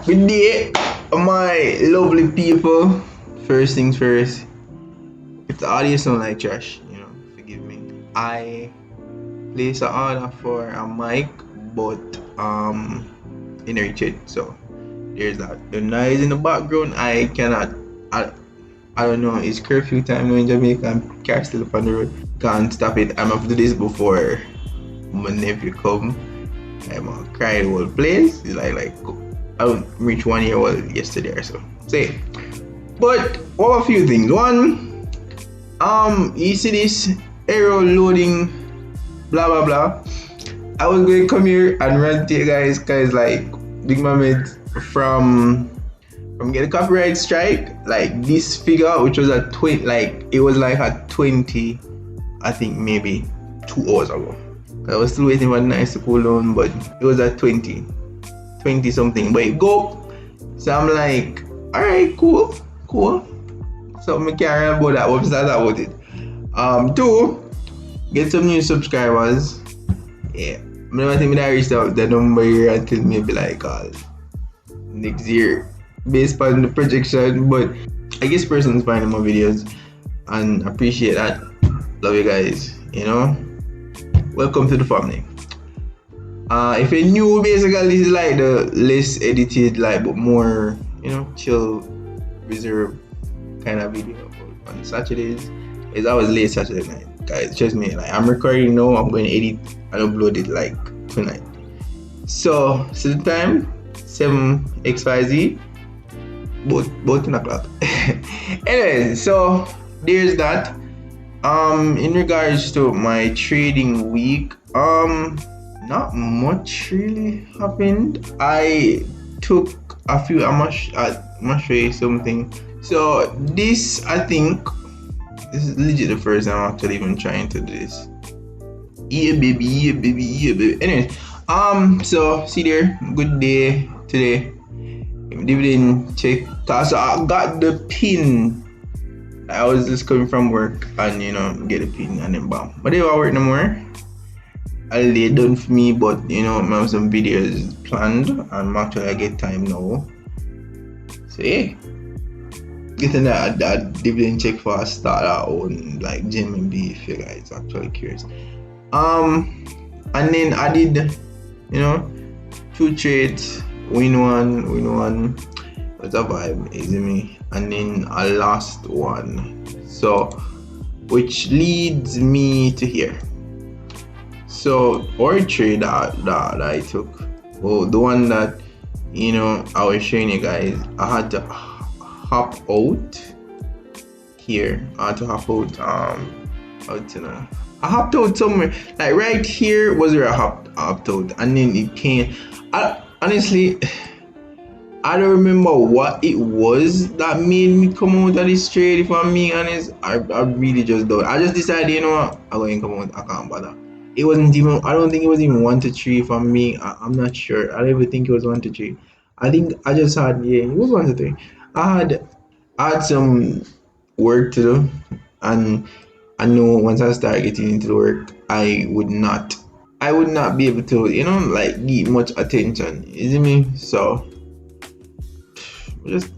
Good day, my lovely people. First things first, if the audio sound like trash, forgive me. I placed an order for a mic, but in reach it. So there's that. The noise in the background, I cannot. I don't know. It's curfew time now in Jamaica. I'm car still up on the road. Can't stop it. I'm have to do this before my nephew come. I'm gonna cry the whole place. It's like I don't reach 1 year old yesterday or so. Say, but what a few things. One, you see this arrow loading, blah blah blah. I was going to come here and rant to you guys, like Big Mohammed from get a copyright strike, like this figure, which was a 20, like it was like a 20, I think maybe 2 hours ago. I was still waiting for the nice to cool down, but it was at 20 something. But it go. So I'm like, alright, cool. So I can't about that. What's that about it? Two, get some new subscribers. Yeah. I don't think I reached out the number here until maybe like next year, based on the projection. But I guess persons finding my videos and appreciate that. Love you guys. Welcome to the family. If you're new, basically this is like the less edited, like but more, chill, reserved kind of video. But on Saturdays, it's always late Saturday night, guys. Trust me. Like I'm recording now, I'm going to edit and upload it like tonight. So the time 7xyz, both 10 o'clock. Anyway, so there's that. In regards to my trading week, not much really happened. I took a few. I must show you something. So this, I think, this is legit the first time I'm actually even trying to do this. Yeah, baby. Anyway, so see there. Good day today. Dividend check. So I got the pin. I was just coming from work and get a pin and then bam. But they don't work no more. They done for me, but I have some videos planned and actually I get time now. So yeah, getting that dividend check for a start our own like gym and B if you guys actually curious. And then I did 2 trades, win one. It's a vibe, easy me. And then I lost one. So which leads me to here. So our trade that I took, well, the one that I was showing you guys, I had to hop out here. I had to hop out I hopped out somewhere. Like right here was where I hopped out, and then it came. Honestly, I don't remember what it was that made me come out of this trade. If I'm being honest, I really just don't. I just decided, you know what, I'm going to come out. I can't bother. It wasn't even. I don't think it was even 1 to 3. If I'm being, I'm not sure. I don't even think it was 1 to 3. I think I just had, yeah, it was 1 to 3. I had some work to do, and I know once I start getting into the work, I would not be able to, like give much attention. You see me? So just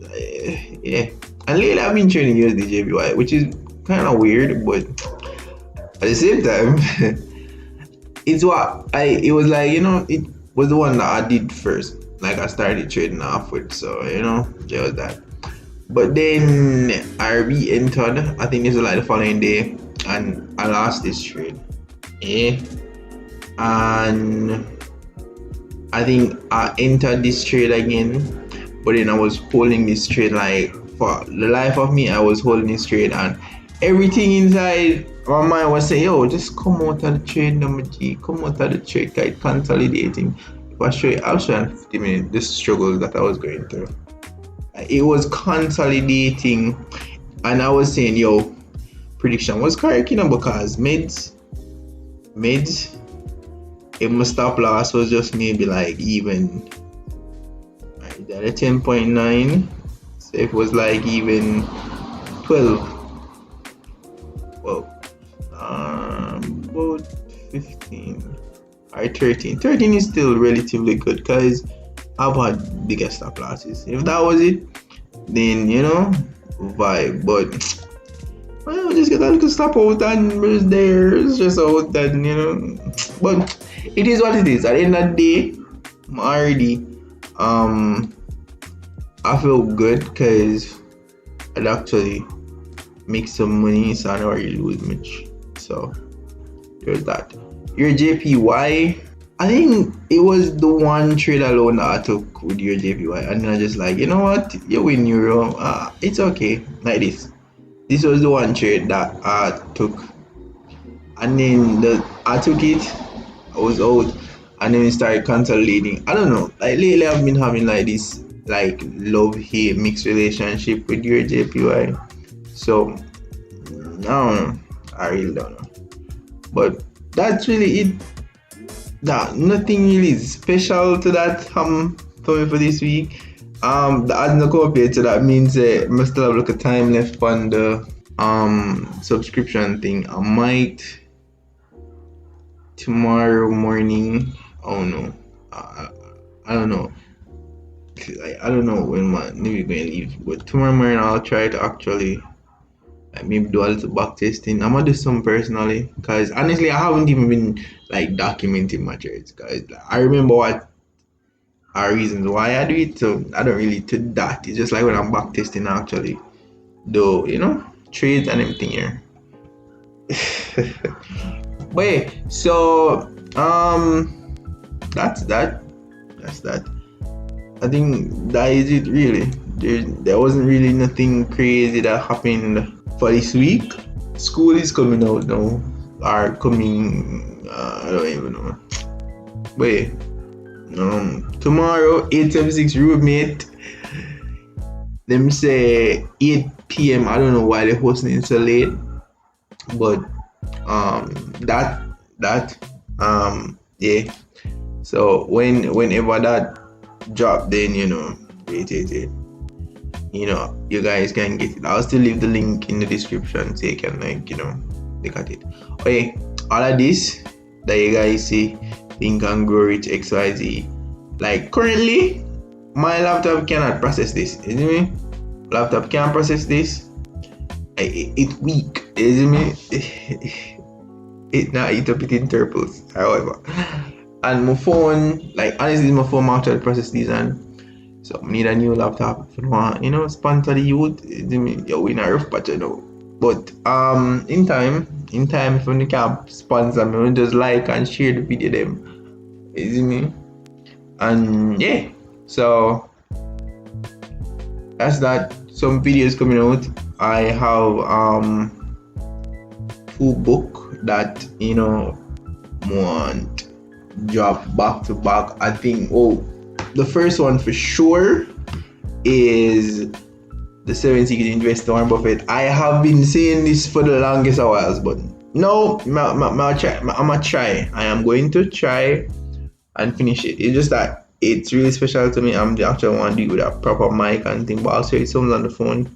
yeah. And lately I've been trading USD which is kind of weird, but at the same time, it's what it was like. It was the one that I did first. Like I started trading off with, so there was that. But then I re-entered. I think this was like the following day, and I lost this trade. Yeah. And I think I entered this trade again, but then I was holding this trade, like for the life of me, I was holding this trade, and everything inside my mind was saying, yo, just come out of the trade, number G, come out of the trade, guys, consolidating. If I show you, I'll show you in 50 minutes the struggles that I was going through. It was consolidating, and I was saying, yo, prediction was correct, because mids, if my stop loss was just maybe like even right there at 10.9, so if it was like even 12, well, about 15 or 13 is still relatively good, because I've had bigger stop losses. If that was it, then vibe. But well, just get a little stop out and it's there. It's just out and But it is what it is. At the end of the day, I'm already I feel good because I'd actually make some money, so I don't really lose much. So there's that. Your JPY, I think it was the one trade alone that I took with your JPY, and then I just like, you know what, you win euro, it's okay, like this. This was the one trade that I took, and then I took it, I was out, and then it started consolidating. I don't know, like lately I've been having like this like love hate mixed relationship with your JPY. So I don't know, I really don't know. But that's really it. That nothing really special to that for me for this week. The odds not compared to that means I must still have a little time left on the subscription thing. I might tomorrow morning. Oh no, I, I don't know. I don't know when my maybe going to leave, but tomorrow morning I'll try to actually like maybe do a little back testing. I'm gonna do some personally, because honestly I haven't even been like documenting my trades, guys. I remember what are reasons why I do it, so I don't really to that. It's just like when I'm back testing actually do trades and everything here. But yeah, so that's that. That's that. I think that is it really. There wasn't really nothing crazy that happened for this week. School is coming out now. Are coming. I don't even know. But yeah, tomorrow 876 roommate. Them say 8 p.m. I don't know why they're hosting it so late, but that yeah. So whenever that drop, then wait. You guys can get it. I'll still leave the link in the description so you can look at it. Okay, all of this that you guys see, Think and Grow Rich XYZ. Like currently, my laptop cannot process this. You see me? Laptop can't process this. It's weak. You see me? It not eat up it interples. However, and my phone, like honestly, my phone actually process these and. So I need a new laptop if you want, sponsor the youth. You're in a rough patch, But in time, if you can sponsor me, just like and share the video them. You see me? And yeah. So that's that. Some videos coming out. I have two book that want drop back to back. I think the first one for sure is the 7 Secret Investor Warren Buffett. I have been saying this for the longest while, but no, I'm gonna try. I am going to try and finish it. It's just that it's really special to me. I'm actually want to do it with a proper mic and thing, but also it sounds on the phone.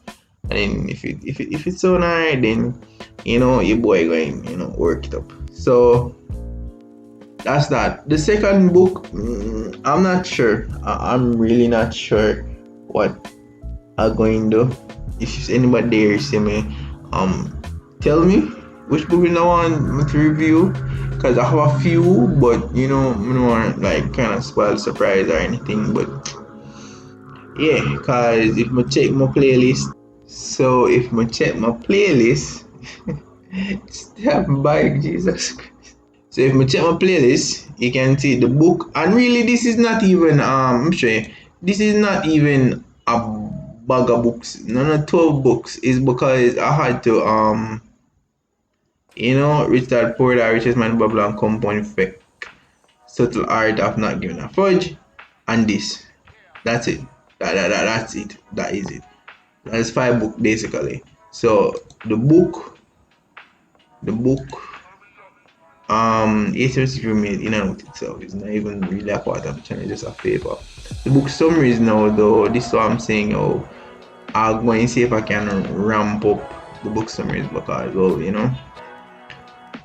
And then if it's so alright, then your boy going work it up. So that's that. The second book, I'm not sure. I'm really not sure what I'm going to do. If anybody there see me, tell me which book you want me to review. Cause I have a few, but I don't want like kind of spoil surprise or anything. But yeah, cause if I check my playlist, stop by Jesus. So if I check my playlist, you can see the book, and really this is not even I'm sure this is not even a bag of books. None of 12 books is because I had to Rich Dad Poor Dad, Richest Man Bubble and Compound Effect, Subtle Art of Not Giving a Fudge, and this. That's it. That's it. That is it. That's 5 books basically. So the book 876 roommate in and out itself is not even really a part of the channel, just a favor. The book summaries now though, this is what I'm saying, I'll go and see if I can ramp up the book summaries because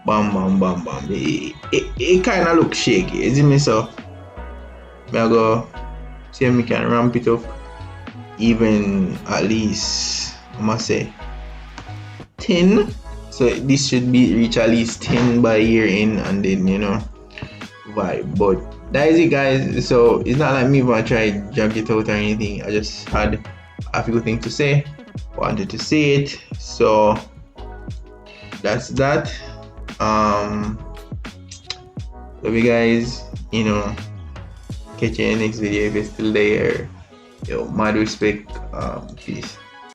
bam bam bam bam. It kinda looks shaky, isn't it? So I go see if we can ramp it up even at least, I must say 10. So this should be reach at least 10 by year in, and then vibe. But that is it, guys. So it's not like me if I try drag it out or anything. I just had a few things to say, wanted to say it. So that's that. Love you guys. Catch you in the next video if you're still there. Yo, mad respect. Peace.